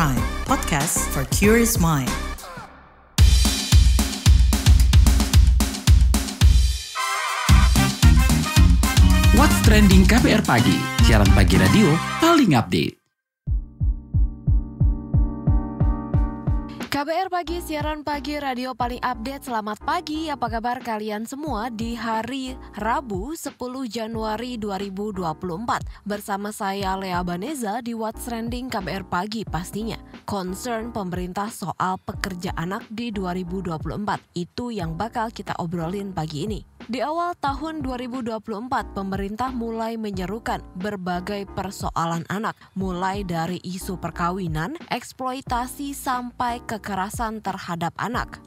Prime, podcast for curious mind. What's Trending KBR Pagi, siaran pagi radio paling update. KBR Pagi, siaran pagi radio paling update. Selamat pagi, apa kabar kalian semua di hari Rabu 10 Januari 2024. Bersama saya Lea Baneza di What's Trending KBR Pagi pastinya. Concern pemerintah soal pekerja anak di 2024, itu yang bakal kita obrolin pagi ini. Di awal tahun 2024, pemerintah mulai menyerukan berbagai persoalan anak, mulai dari isu perkawinan, eksploitasi, sampai kekerasan terhadap anak.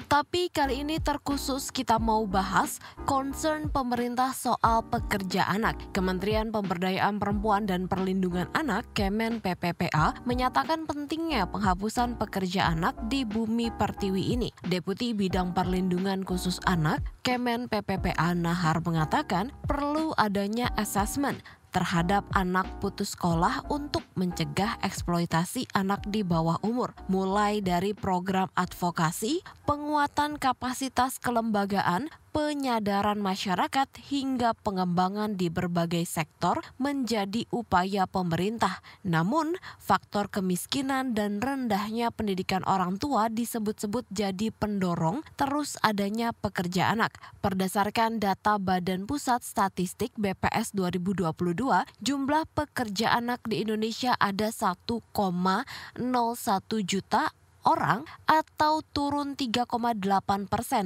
Tapi kali ini terkhusus kita mau bahas concern pemerintah soal pekerja anak. Kementerian Pemberdayaan Perempuan dan Perlindungan Anak Kemen PPPA menyatakan pentingnya penghapusan pekerja anak di bumi pertiwi ini. Deputi Bidang Perlindungan Khusus Anak Kemen PPPA Nahar mengatakan perlu adanya assessment terhadap anak putus sekolah untuk mencegah eksploitasi anak di bawah umur, mulai dari program advokasi, penguatan kapasitas kelembagaan, penyadaran masyarakat, hingga pengembangan di berbagai sektor menjadi upaya pemerintah. Namun, faktor kemiskinan dan rendahnya pendidikan orang tua disebut-sebut jadi pendorong terus adanya pekerja anak. Berdasarkan data Badan Pusat Statistik BPS 2022, jumlah pekerja anak di Indonesia ada 1,01 juta orang atau turun 3,8%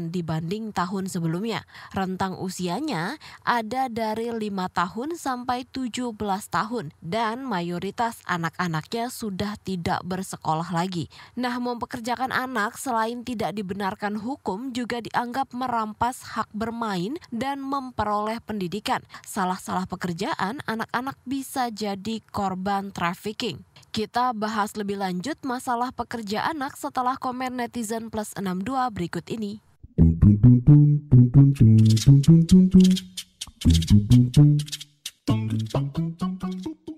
dibanding tahun sebelumnya. Rentang usianya ada dari 5 tahun sampai 17 tahun dan mayoritas anak-anaknya sudah tidak bersekolah lagi. Nah, mempekerjakan anak selain tidak dibenarkan hukum juga dianggap merampas hak bermain dan memperoleh pendidikan. Salah-salah pekerjaan, anak-anak bisa jadi korban trafficking. Kita bahas lebih lanjut masalah pekerja anak setelah komen netizen plus 62 berikut ini.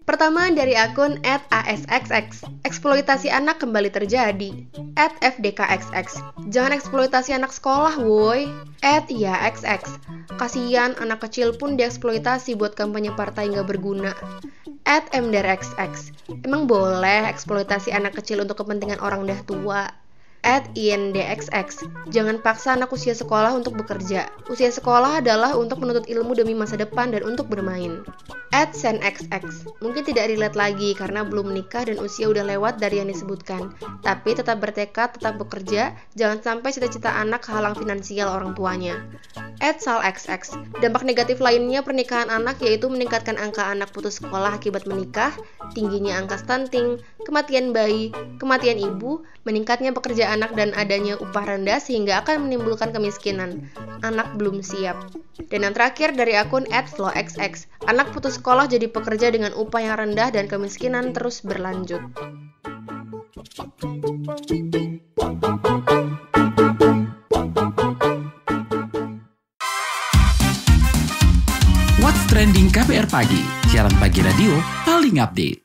Pertama dari akun @asxx, eksploitasi anak kembali terjadi. @fdkxx, jangan eksploitasi anak sekolah woi. @yaxx, kasihan anak kecil pun dieksploitasi buat kampanye partai nggak berguna. @mdarxx, emang boleh eksploitasi anak kecil untuk kepentingan orang dah tua. @indxx, jangan paksa anak usia sekolah untuk bekerja. Usia sekolah adalah untuk menuntut ilmu demi masa depan dan untuk bermain. @senxx, mungkin tidak relate lagi karena belum menikah dan usia udah lewat dari yang disebutkan. Tapi tetap bertekad, tetap bekerja, jangan sampai cita-cita anak halang finansial orang tuanya. @salxx, dampak negatif lainnya pernikahan anak yaitu meningkatkan angka anak putus sekolah akibat menikah, tingginya angka stunting, kematian bayi, kematian ibu, meningkatnya pekerja anak dan adanya upah rendah sehingga akan menimbulkan kemiskinan. Anak belum siap. Dan yang terakhir dari akun @flowxx, anak putus sekolah jadi pekerja dengan upah yang rendah dan kemiskinan terus berlanjut. What's Trending KBR Pagi, siaran pagi radio paling update.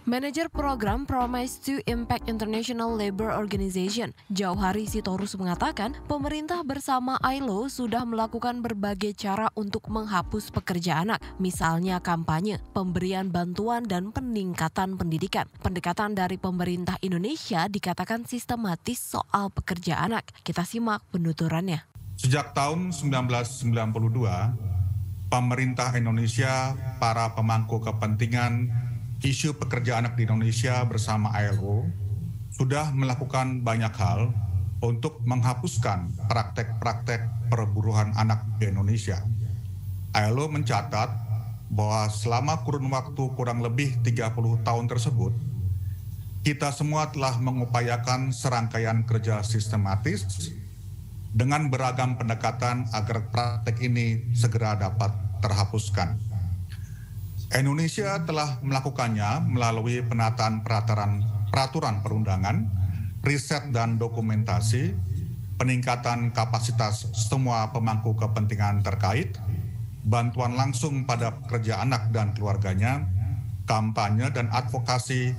Manajer program Promise to Impact International Labour Organization, Jauhari Sitorus mengatakan pemerintah bersama ILO sudah melakukan berbagai cara untuk menghapus pekerja anak, misalnya kampanye, pemberian bantuan dan peningkatan pendidikan. Pendekatan dari pemerintah Indonesia dikatakan sistematis soal pekerja anak. Kita simak penuturannya. Sejak tahun 1992, pemerintah Indonesia, para pemangku kepentingan isu pekerja anak di Indonesia bersama ILO sudah melakukan banyak hal untuk menghapuskan praktek-praktek perburuan anak di Indonesia. ILO mencatat bahwa selama kurun waktu kurang lebih 30 tahun tersebut, kita semua telah mengupayakan serangkaian kerja sistematis dengan beragam pendekatan agar praktek ini segera dapat terhapuskan. Indonesia telah melakukannya melalui penataan peraturan perundangan, riset dan dokumentasi, peningkatan kapasitas semua pemangku kepentingan terkait, bantuan langsung pada pekerja anak dan keluarganya, kampanye dan advokasi,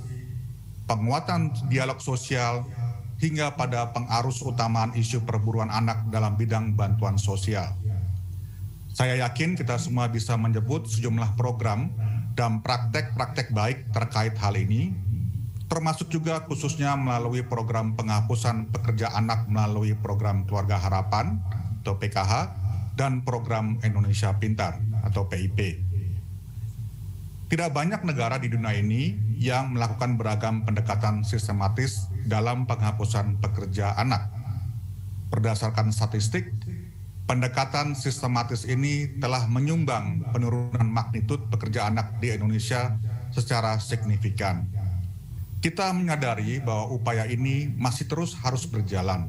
penguatan dialog sosial, hingga pada pengarus utamaan isu perburuan anak dalam bidang bantuan sosial. Saya yakin kita semua bisa menyebut sejumlah program dan praktek-praktek baik terkait hal ini, termasuk juga khususnya melalui program penghapusan pekerja anak melalui program Keluarga Harapan atau PKH dan program Indonesia Pintar atau PIP. Tidak banyak negara di dunia ini yang melakukan beragam pendekatan sistematis dalam penghapusan pekerja anak. Berdasarkan statistik, pendekatan sistematis ini telah menyumbang penurunan magnitud pekerja anak di Indonesia secara signifikan. Kita menyadari bahwa upaya ini masih terus harus berjalan.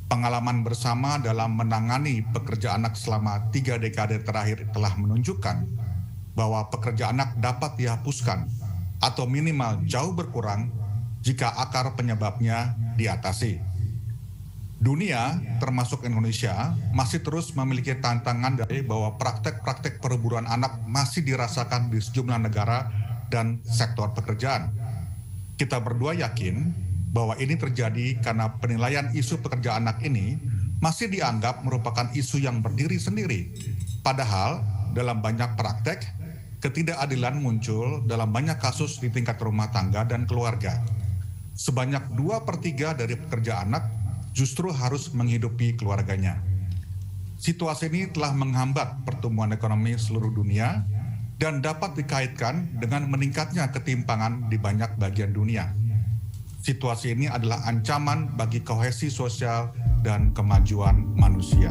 Pengalaman bersama dalam menangani pekerja anak selama 3 dekade terakhir telah menunjukkan bahwa pekerja anak dapat dihapuskan atau minimal jauh berkurang jika akar penyebabnya diatasi. Dunia, termasuk Indonesia, masih terus memiliki tantangan dari bahwa praktek-praktek perburuan anak masih dirasakan di sejumlah negara dan sektor pekerjaan. Kita berdua yakin bahwa ini terjadi karena penilaian isu pekerja anak ini masih dianggap merupakan isu yang berdiri sendiri. Padahal dalam banyak praktek, ketidakadilan muncul dalam banyak kasus di tingkat rumah tangga dan keluarga. Sebanyak 2/3 dari pekerja anak justru harus menghidupi keluarganya. Situasi ini telah menghambat pertumbuhan ekonomi seluruh dunia dan dapat dikaitkan dengan meningkatnya ketimpangan di banyak bagian dunia. Situasi ini adalah ancaman bagi kohesi sosial dan kemajuan manusia.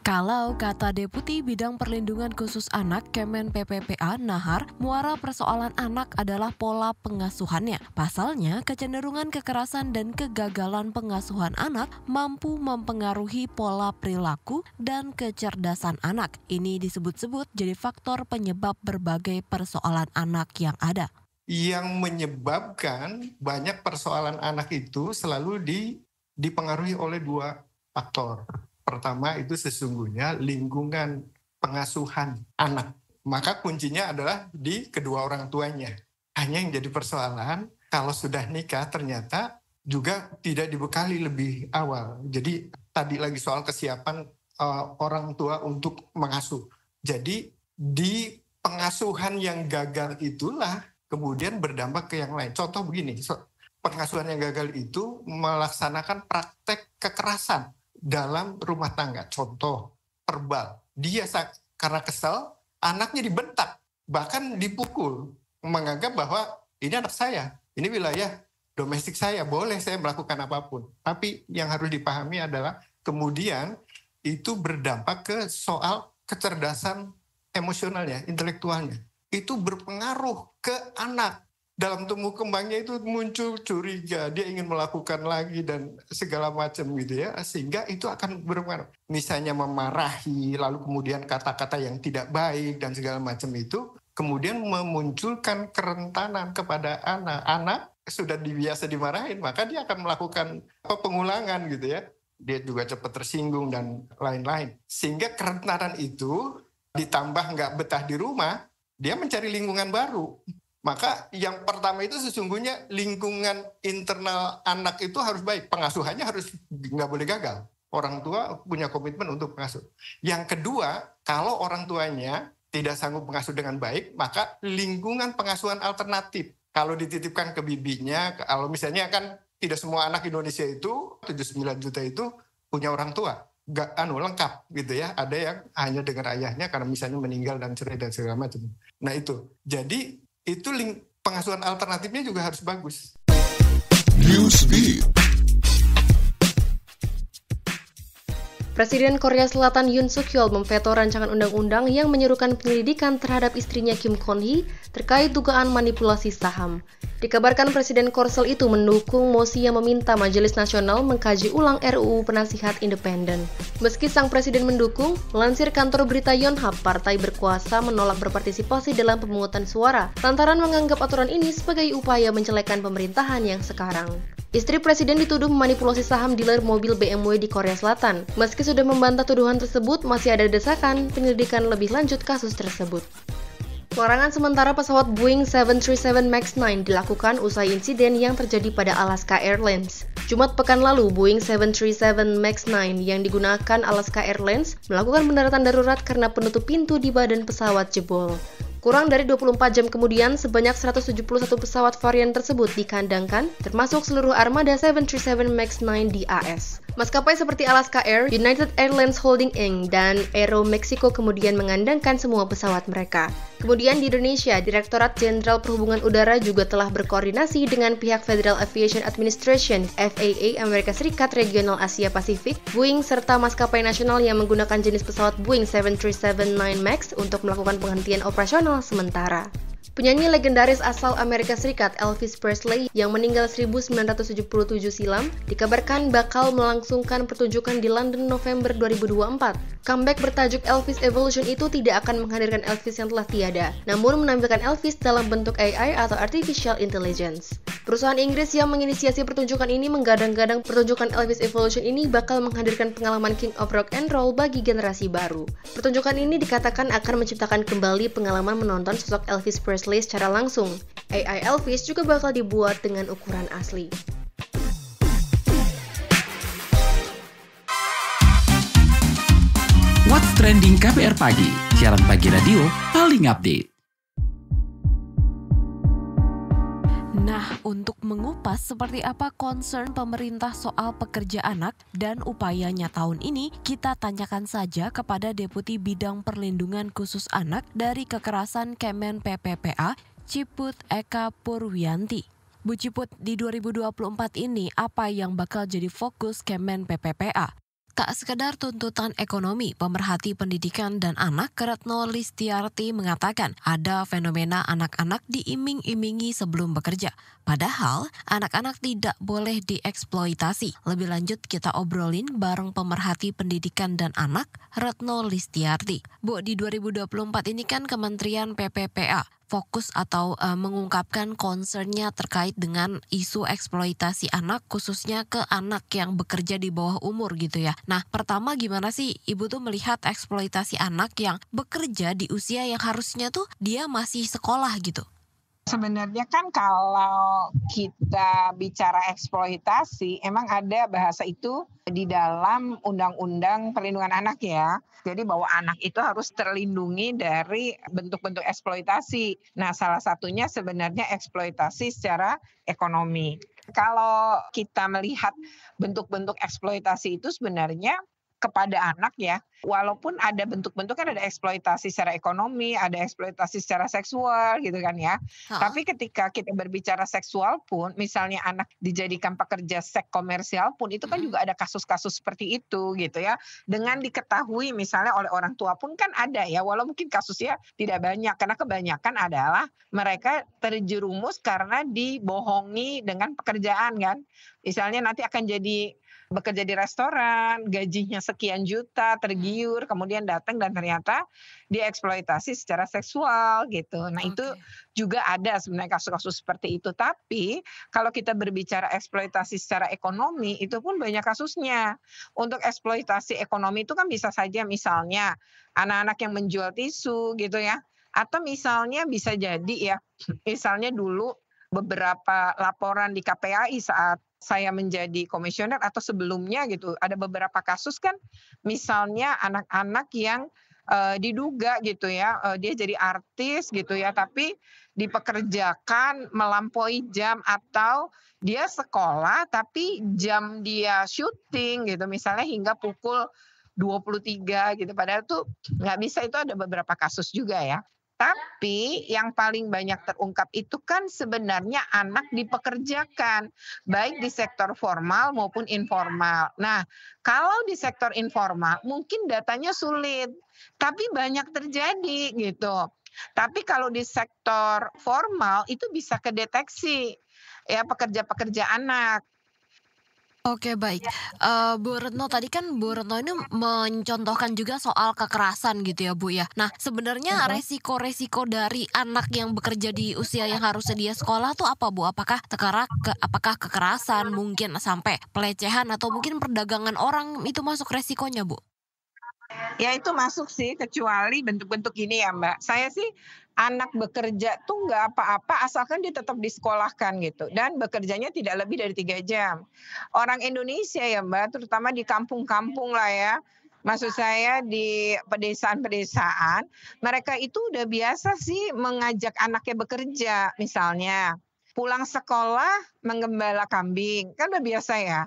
Kalau kata Deputi Bidang Perlindungan Khusus Anak Kemen PPPA Nahar, muara persoalan anak adalah pola pengasuhannya. Pasalnya, kecenderungan kekerasan dan kegagalan pengasuhan anak mampu mempengaruhi pola perilaku dan kecerdasan anak. Ini disebut-sebut jadi faktor penyebab berbagai persoalan anak yang ada. Yang menyebabkan banyak persoalan anak itu selalu dipengaruhi oleh 2 faktor. Pertama itu sesungguhnya lingkungan pengasuhan anak. Maka kuncinya adalah di kedua orang tuanya. Hanya yang jadi persoalan, kalau sudah nikah ternyata juga tidak dibekali lebih awal. Jadi tadi lagi soal kesiapan orang tua untuk mengasuh. Jadi di pengasuhan yang gagal itulah kemudian berdampak ke yang lain. Contoh begini, pengasuhan yang gagal itu melaksanakan praktek kekerasan dalam rumah tangga. Contoh, verbal. Dia karena kesal, anaknya dibentak, bahkan dipukul. Menganggap bahwa ini anak saya, ini wilayah domestik saya, boleh saya melakukan apapun. Tapi yang harus dipahami adalah kemudian itu berdampak ke soal kecerdasan emosionalnya, intelektualnya. Itu berpengaruh ke anak. Dalam tumbuh kembangnya itu muncul curiga, dia ingin melakukan lagi dan segala macam gitu ya, sehingga itu akan berpengaruh. Misalnya memarahi, lalu kemudian kata-kata yang tidak baik dan segala macam itu, kemudian memunculkan kerentanan kepada anak. Anak sudah biasa dimarahin, maka dia akan melakukan pengulangan gitu ya. Dia juga cepat tersinggung dan lain-lain. Sehingga kerentanan itu ditambah nggak betah di rumah, dia mencari lingkungan baru. Maka yang pertama itu sesungguhnya lingkungan internal anak itu harus baik. Pengasuhannya harus nggak boleh gagal. Orang tua punya komitmen untuk pengasuh. Yang kedua, kalau orang tuanya tidak sanggup mengasuh dengan baik, maka lingkungan pengasuhan alternatif. Kalau dititipkan ke bibinya, kalau misalnya kan tidak semua anak Indonesia itu, 79 juta itu punya orang tua. Lengkap gitu ya. Ada yang hanya dengan ayahnya karena misalnya meninggal dan cerai dan segala macam. Nah itu. Jadi itu pengasuhan alternatifnya juga harus bagus. Newsbeat. Presiden Korea Selatan Yoon Suk Yeol memveto rancangan undang-undang yang menyerukan penyelidikan terhadap istrinya Kim Kon Hee terkait dugaan manipulasi saham. Dikabarkan Presiden Korsel itu mendukung mosi yang meminta Majelis Nasional mengkaji ulang RUU Penasihat Independen. Meski sang presiden mendukung, melansir kantor berita Yonhap, partai berkuasa menolak berpartisipasi dalam pemungutan suara lantaran menganggap aturan ini sebagai upaya menjelekan pemerintahan yang sekarang. Istri presiden dituduh memanipulasi saham dealer mobil BMW di Korea Selatan. Meski sudah membantah tuduhan tersebut, masih ada desakan penyelidikan lebih lanjut kasus tersebut. Pelarangan sementara pesawat Boeing 737 MAX 9 dilakukan usai insiden yang terjadi pada Alaska Airlines. Jumat pekan lalu, Boeing 737 MAX 9 yang digunakan Alaska Airlines melakukan pendaratan darurat karena penutup pintu di badan pesawat jebol. Kurang dari 24 jam kemudian, sebanyak 171 pesawat varian tersebut dikandangkan, termasuk seluruh armada 737 MAX 9 di AS. Maskapai seperti Alaska Air, United Airlines Holdings Inc., dan Aeromexico kemudian mengandangkan semua pesawat mereka. Kemudian di Indonesia, Direktorat Jenderal Perhubungan Udara juga telah berkoordinasi dengan pihak Federal Aviation Administration (FAA) Amerika Serikat Regional Asia Pasifik, Boeing, serta maskapai nasional yang menggunakan jenis pesawat Boeing 737-9 MAX untuk melakukan penghentian operasional sementara. Penyanyi legendaris asal Amerika Serikat Elvis Presley yang meninggal 1977 silam dikabarkan bakal melangsungkan pertunjukan di London November 2024. Comeback bertajuk Elvis Evolution itu tidak akan menghadirkan Elvis yang telah tiada, namun menampilkan Elvis dalam bentuk AI atau Artificial Intelligence. Perusahaan Inggris yang menginisiasi pertunjukan ini menggadang-gadang pertunjukan Elvis Evolution ini bakal menghadirkan pengalaman King of Rock and Roll bagi generasi baru. Pertunjukan ini dikatakan akan menciptakan kembali pengalaman menonton sosok Elvis Presley secara langsung. AI Elvis juga bakal dibuat dengan ukuran asli. What's Trending KBR Pagi, siaran pagi radio paling update. Nah, untuk mengupas seperti apa concern pemerintah soal pekerja anak dan upayanya tahun ini, kita tanyakan saja kepada Deputi Bidang Perlindungan Khusus Anak dari Kekerasan Kemen PPPA, Ciput Eka Purwianti. Bu Ciput, di 2024 ini apa yang bakal jadi fokus Kemen PPPA? Tak sekedar tuntutan ekonomi, pemerhati pendidikan dan anak, Retno Listiarti mengatakan ada fenomena anak-anak diiming-imingi sebelum bekerja. Padahal, anak-anak tidak boleh dieksploitasi. Lebih lanjut kita obrolin bareng pemerhati pendidikan dan anak, Retno Listiarti. Bu, di 2024 ini kan Kementerian PPPA fokus atau mengungkapkan concern-nya terkait dengan isu eksploitasi anak, khususnya ke anak yang bekerja di bawah umur gitu ya. Nah, pertama gimana sih Ibu tuh melihat eksploitasi anak yang bekerja di usia yang harusnya tuh dia masih sekolah gitu? Sebenarnya kan kalau kita bicara eksploitasi, emang ada bahasa itu di dalam Undang-Undang Perlindungan Anak ya. Jadi bahwa anak itu harus terlindungi dari bentuk-bentuk eksploitasi. Nah, salah satunya sebenarnya eksploitasi secara ekonomi. Kalau kita melihat bentuk-bentuk eksploitasi itu sebenarnya kepada anak ya, walaupun ada bentuk-bentuk kan ada eksploitasi secara ekonomi, ada eksploitasi secara seksual gitu kan ya. Tapi ketika kita berbicara seksual pun, misalnya anak dijadikan pekerja seks komersial pun itu kan juga ada kasus-kasus seperti itu gitu ya. Dengan diketahui misalnya oleh orang tua pun kan ada ya, walau mungkin kasusnya tidak banyak karena kebanyakan adalah mereka terjerumus karena dibohongi dengan pekerjaan kan. Misalnya nanti akan jadi bekerja di restoran, gajinya sekian juta, tergiur, kemudian datang dan ternyata dieksploitasi secara seksual gitu. Nah itu juga ada sebenarnya kasus-kasus seperti itu. Tapi kalau kita berbicara eksploitasi secara ekonomi, itu pun banyak kasusnya. Untuk eksploitasi ekonomi itu kan bisa saja misalnya anak-anak yang menjual tisu gitu ya. Atau misalnya bisa jadi ya, misalnya dulu beberapa laporan di KPAI saat saya menjadi komisioner atau sebelumnya gitu, ada beberapa kasus kan misalnya anak-anak yang diduga gitu ya, dia jadi artis gitu ya, tapi dipekerjakan melampaui jam atau dia sekolah tapi jam dia syuting gitu, misalnya hingga pukul 23 gitu, padahal tuh nggak bisa, itu ada beberapa kasus juga ya. Tapi yang paling banyak terungkap itu kan sebenarnya anak dipekerjakan, baik di sektor formal maupun informal. Nah, kalau di sektor informal mungkin datanya sulit, tapi banyak terjadi gitu. Tapi kalau di sektor formal itu bisa kedeteksi ya pekerja-pekerja anak. Oke, baik. Bu Retno, tadi kan Bu Retno ini mencontohkan juga soal kekerasan gitu ya Bu ya. Nah sebenarnya resiko-resiko dari anak yang bekerja di usia yang harusnya dia sekolah tuh apa Bu? Apakah kekerasan, mungkin sampai pelecehan atau mungkin perdagangan orang itu masuk resikonya Bu? Ya itu masuk sih, kecuali bentuk-bentuk gini ya Mbak. Saya sih anak bekerja tuh nggak apa-apa asalkan dia tetap disekolahkan gitu. Dan bekerjanya tidak lebih dari 3 jam. Orang Indonesia ya Mbak, terutama di kampung-kampung lah ya. Maksud saya di pedesaan-pedesaan, mereka itu udah biasa sih mengajak anaknya bekerja. Misalnya pulang sekolah menggembala kambing, kan udah biasa ya.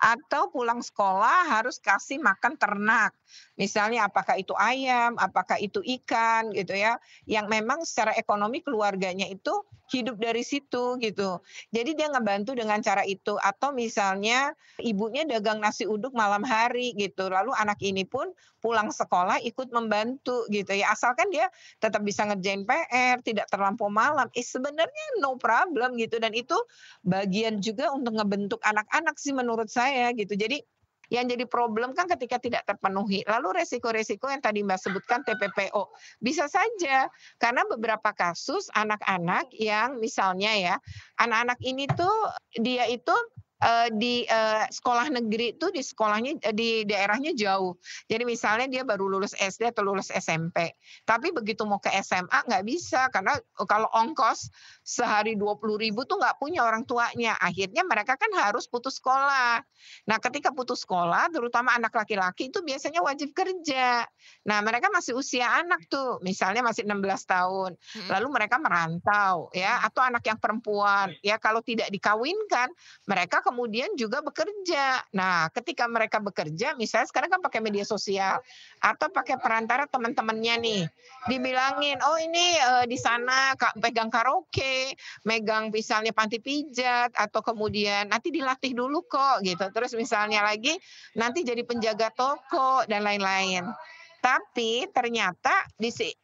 Atau pulang sekolah harus kasih makan ternak. Misalnya apakah itu ayam, apakah itu ikan gitu ya, yang memang secara ekonomi keluarganya itu hidup dari situ gitu. Jadi dia ngebantu dengan cara itu. Atau misalnya ibunya dagang nasi uduk malam hari gitu. Lalu anak ini pun pulang sekolah ikut membantu gitu ya. Asalkan dia tetap bisa ngerjain PR, tidak terlampau malam. Sebenarnya no problem gitu. Dan itu bagian juga untuk ngebentuk anak-anak sih menurut saya gitu. Jadi yang jadi problem kan ketika tidak terpenuhi. Lalu resiko-resiko yang tadi Mbak sebutkan TPPO. Bisa saja karena beberapa kasus anak-anak yang misalnya ya, anak-anak ini tuh dia itu di sekolah negeri itu di sekolahnya di daerahnya jauh. Jadi misalnya dia baru lulus SD atau lulus SMP. Tapi begitu mau ke SMA nggak bisa karena kalau ongkos sehari 20.000 tuh nggak punya orang tuanya. Akhirnya mereka kan harus putus sekolah. Nah, ketika putus sekolah, terutama anak laki-laki itu biasanya wajib kerja. Nah, mereka masih usia anak tuh, misalnya masih 16 tahun. Lalu mereka merantau ya, atau anak yang perempuan ya kalau tidak dikawinkan, mereka kemudian juga bekerja. Nah, ketika mereka bekerja, misalnya sekarang kan pakai media sosial atau pakai perantara teman-temannya nih, dibilangin, oh ini di sana pegang karaoke, megang misalnya panti pijat, atau kemudian nanti dilatih dulu kok gitu. Terus misalnya lagi nanti jadi penjaga toko dan lain-lain. Tapi ternyata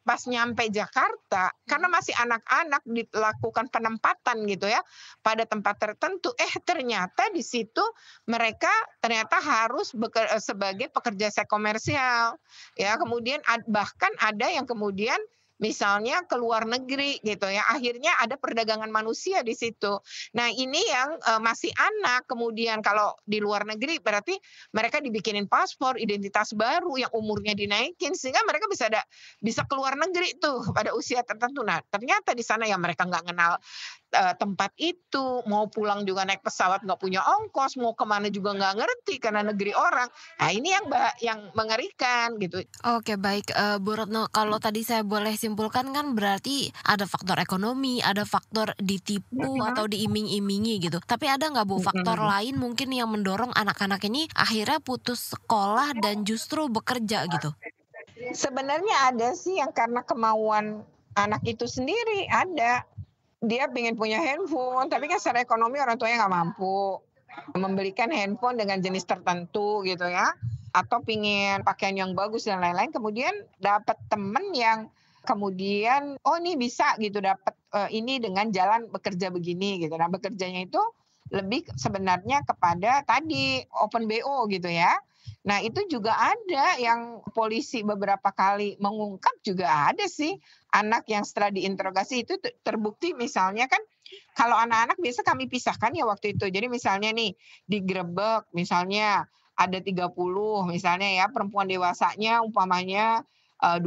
pas nyampe Jakarta, karena masih anak-anak dilakukan penempatan gitu ya, pada tempat tertentu, ternyata di situ mereka ternyata harus sebagai pekerja seks komersial. Ya, kemudian bahkan ada yang kemudian misalnya ke luar negeri gitu ya, akhirnya ada perdagangan manusia di situ. Nah ini yang masih anak, kemudian kalau di luar negeri berarti mereka dibikinin paspor, identitas baru yang umurnya dinaikin sehingga mereka bisa ke luar negeri tuh pada usia tertentu. Nah ternyata di sana ya mereka nggak kenal tempat itu, mau pulang juga naik pesawat nggak punya ongkos, mau kemana juga nggak ngerti karena negeri orang. Nah ini yang mengerikan gitu. Oke baik, Bu Retno, kalau tadi saya boleh simpulkan kan berarti ada faktor ekonomi, ada faktor ditipu atau diiming-imingi gitu. Tapi ada nggak Bu faktor lain mungkin yang mendorong anak-anak ini akhirnya putus sekolah dan justru bekerja gitu? Sebenarnya ada sih yang karena kemauan anak itu sendiri, ada. Dia pengen punya handphone, tapi kan secara ekonomi orang tuanya nggak mampu membelikan handphone dengan jenis tertentu gitu ya. Atau pengen pakaian yang bagus dan lain-lain, kemudian dapat temen yang kemudian, oh ini bisa gitu dapat ini dengan jalan bekerja begini gitu. Nah bekerjanya itu lebih sebenarnya kepada tadi open BO gitu ya. Nah itu juga ada yang polisi beberapa kali mengungkap juga ada sih anak yang setelah diinterogasi itu terbukti misalnya kan kalau anak-anak biasa kami pisahkan ya waktu itu. Jadi misalnya nih digerebek misalnya ada 30 misalnya ya perempuan dewasanya umpamanya 20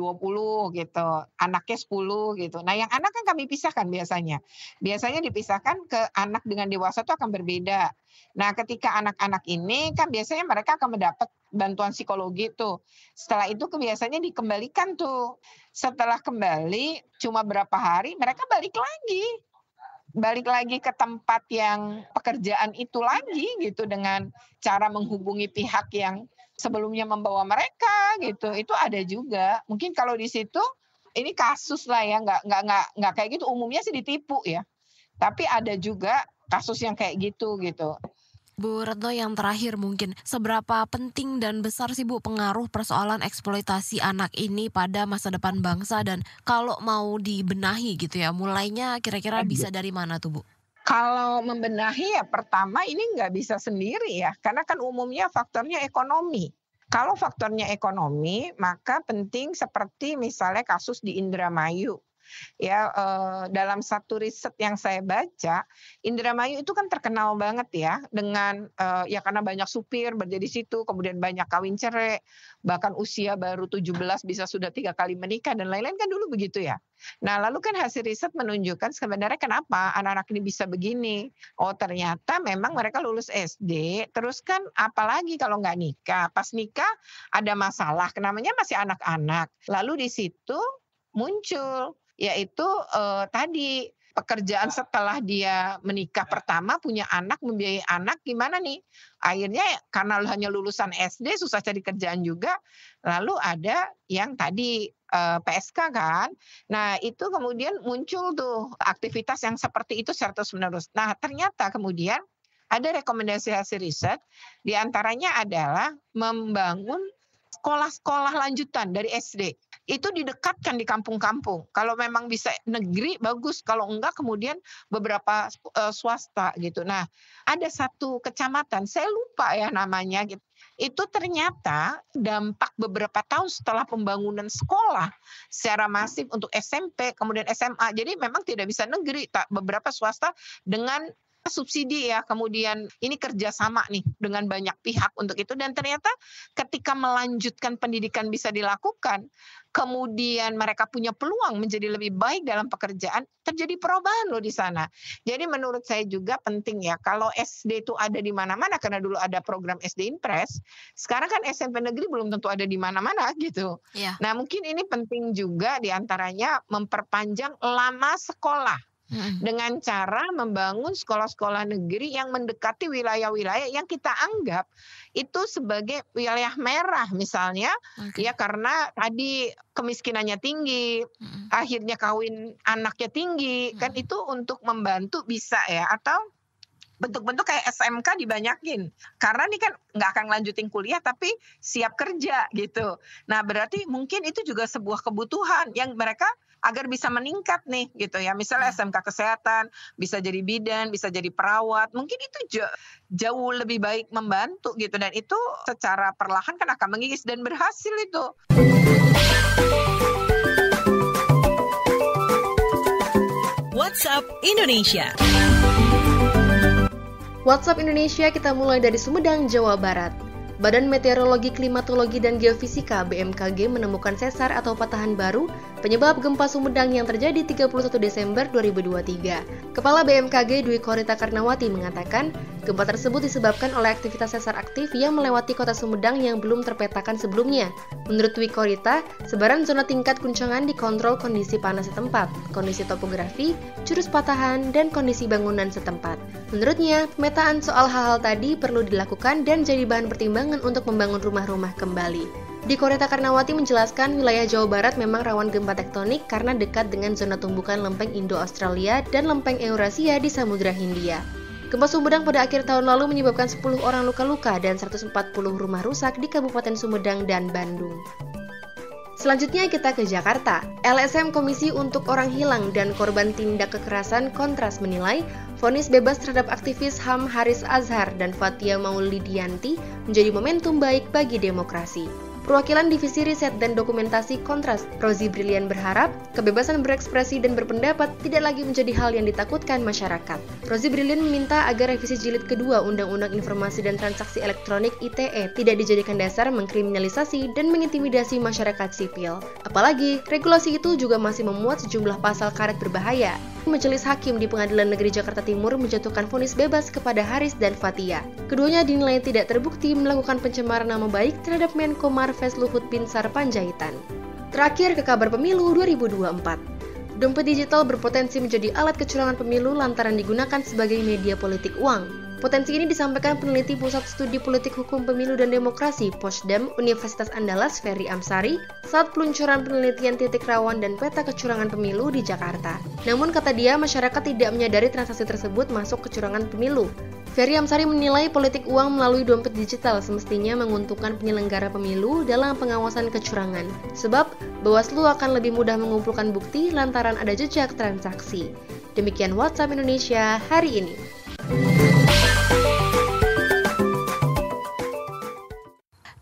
gitu, anaknya 10 gitu. Nah yang anak kan kami pisahkan biasanya. Biasanya dipisahkan ke anak dengan dewasa itu akan berbeda. Nah ketika anak-anak ini kan biasanya mereka akan mendapat bantuan psikologi tuh. Setelah itu biasanya dikembalikan tuh. Setelah kembali cuma berapa hari mereka balik lagi ke tempat yang pekerjaan itu lagi gitu dengan cara menghubungi pihak yang sebelumnya membawa mereka gitu. Itu ada juga. Mungkin kalau di situ ini kasus lah ya, nggak kayak gitu. Umumnya sih ditipu ya. Tapi ada juga kasus yang kayak gitu. Bu Retno, yang terakhir mungkin, seberapa penting dan besar sih Bu pengaruh persoalan eksploitasi anak ini pada masa depan bangsa, dan kalau mau dibenahi gitu ya, mulainya kira-kira bisa dari mana tuh Bu? Kalau membenahi ya pertama ini nggak bisa sendiri ya, karena kan umumnya faktornya ekonomi. Kalau faktornya ekonomi, maka penting seperti misalnya kasus di Indramayu. ya dalam satu riset yang saya baca, Indramayu itu kan terkenal banget ya dengan ya karena banyak supir berada di situ, kemudian banyak kawin cerai, bahkan usia baru 17 bisa sudah 3 kali menikah dan lain-lain kan dulu begitu ya. Nah, lalu kan hasil riset menunjukkan sebenarnya kenapa anak-anak ini bisa begini. Oh, ternyata memang mereka lulus SD, terus kan apalagi kalau nggak nikah. Pas nikah ada masalah, namanya masih anak-anak. Lalu di situ muncul, yaitu tadi pekerjaan setelah dia menikah pertama, punya anak, membiayai anak, gimana nih? Akhirnya karena hanya lulusan SD, susah cari kerjaan juga. Lalu ada yang tadi PSK kan. Nah, itu kemudian muncul tuh aktivitas yang seperti itu secara terus-menerus. Nah, ternyata kemudian ada rekomendasi hasil riset, diantaranya adalah membangun sekolah-sekolah lanjutan dari SD. Itu didekatkan di kampung-kampung. Kalau memang bisa negeri, bagus. Kalau enggak, kemudian beberapa swasta gitu. Nah, ada satu kecamatan, saya lupa ya namanya gitu. Itu ternyata dampak beberapa tahun setelah pembangunan sekolah secara masif untuk SMP, kemudian SMA. Jadi memang tidak bisa negeri, beberapa swasta dengan subsidi ya, kemudian ini kerjasama nih dengan banyak pihak untuk itu, dan ternyata ketika melanjutkan pendidikan bisa dilakukan, kemudian mereka punya peluang menjadi lebih baik dalam pekerjaan, terjadi perubahan loh di sana. Jadi menurut saya juga penting ya, kalau SD itu ada di mana-mana, karena dulu ada program SD Impres, sekarang kan SMP negeri belum tentu ada di mana-mana gitu. Ya. Nah, mungkin ini penting juga diantaranya memperpanjang lama sekolah. Dengan cara membangun sekolah-sekolah negeri yang mendekati wilayah-wilayah yang kita anggap itu sebagai wilayah merah misalnya, ya karena tadi kemiskinannya tinggi, akhirnya kawin anaknya tinggi, kan itu untuk membantu bisa ya, atau bentuk-bentuk kayak SMK dibanyakin. Karena ini kan nggak akan lanjutin kuliah tapi siap kerja gitu. Nah, berarti mungkin itu juga sebuah kebutuhan yang mereka agar bisa meningkat nih gitu ya. Misalnya SMK kesehatan, bisa jadi bidan, bisa jadi perawat. Mungkin itu jauh lebih baik membantu gitu. Dan itu secara perlahan kan akan mengikis dan berhasil itu. WhatsApp Indonesia. WhatsApp Indonesia kita mulai dari Sumedang, Jawa Barat. Badan Meteorologi, Klimatologi, dan Geofisika BMKG menemukan sesar atau patahan baru penyebab gempa Sumedang yang terjadi 31 Desember 2023. Kepala BMKG Dwi Korita Karnawati mengatakan, gempa tersebut disebabkan oleh aktivitas sesar aktif yang melewati kota Sumedang yang belum terpetakan sebelumnya. Menurut Dwi Korita, sebaran zona tingkat guncangan dikontrol kondisi panas setempat, kondisi topografi, jurus patahan, dan kondisi bangunan setempat. Menurutnya, pemetaan soal hal-hal tadi perlu dilakukan dan jadi bahan pertimbangan untuk membangun rumah-rumah kembali. Di Korita Karnawati menjelaskan wilayah Jawa Barat memang rawan gempa tektonik karena dekat dengan zona tumbukan lempeng Indo-Australia dan lempeng Eurasia di Samudra Hindia. Gempa Sumedang pada akhir tahun lalu menyebabkan 10 orang luka-luka dan 140 rumah rusak di Kabupaten Sumedang dan Bandung. Selanjutnya kita ke Jakarta. LSM Komisi untuk Orang Hilang dan Korban Tindak Kekerasan Kontras menilai vonis bebas terhadap aktivis HAM Haris Azhar dan Fathia Maulidiyanti menjadi momentum baik bagi demokrasi. Perwakilan Divisi Riset dan Dokumentasi Kontras, Rozi Brilian berharap kebebasan berekspresi dan berpendapat tidak lagi menjadi hal yang ditakutkan masyarakat. Rozi Brilian meminta agar revisi jilid kedua Undang-Undang Informasi dan Transaksi Elektronik ITE tidak dijadikan dasar mengkriminalisasi dan mengintimidasi masyarakat sipil. Apalagi, regulasi itu juga masih memuat sejumlah pasal karet berbahaya. Majelis Hakim di Pengadilan Negeri Jakarta Timur menjatuhkan vonis bebas kepada Haris dan Fathia. Keduanya dinilai tidak terbukti melakukan pencemaran nama baik terhadap Menko Marves Luhut Binsar Panjaitan. Terakhir ke kabar pemilu 2024. Dompet digital berpotensi menjadi alat kecurangan pemilu lantaran digunakan sebagai media politik uang. Potensi ini disampaikan peneliti Pusat Studi Politik Hukum Pemilu dan Demokrasi Posdem Universitas Andalas Ferry Amsari saat peluncuran penelitian titik rawan dan peta kecurangan pemilu di Jakarta. Namun kata dia, masyarakat tidak menyadari transaksi tersebut masuk kecurangan pemilu. Ferry Amsari menilai politik uang melalui dompet digital semestinya menguntungkan penyelenggara pemilu dalam pengawasan kecurangan, sebab Bawaslu akan lebih mudah mengumpulkan bukti lantaran ada jejak transaksi. Demikian WhatsApp Indonesia hari ini.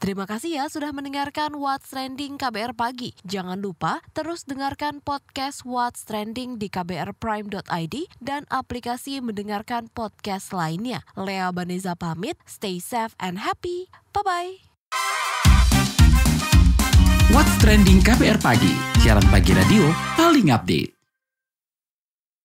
Terima kasih ya sudah mendengarkan What's Trending KBR Pagi. Jangan lupa terus dengarkan podcast What's Trending di kbrprime.id dan aplikasi mendengarkan podcast lainnya. Lea Baneza pamit, stay safe and happy. Bye-bye. What's Trending KBR Pagi, siaran pagi radio paling update.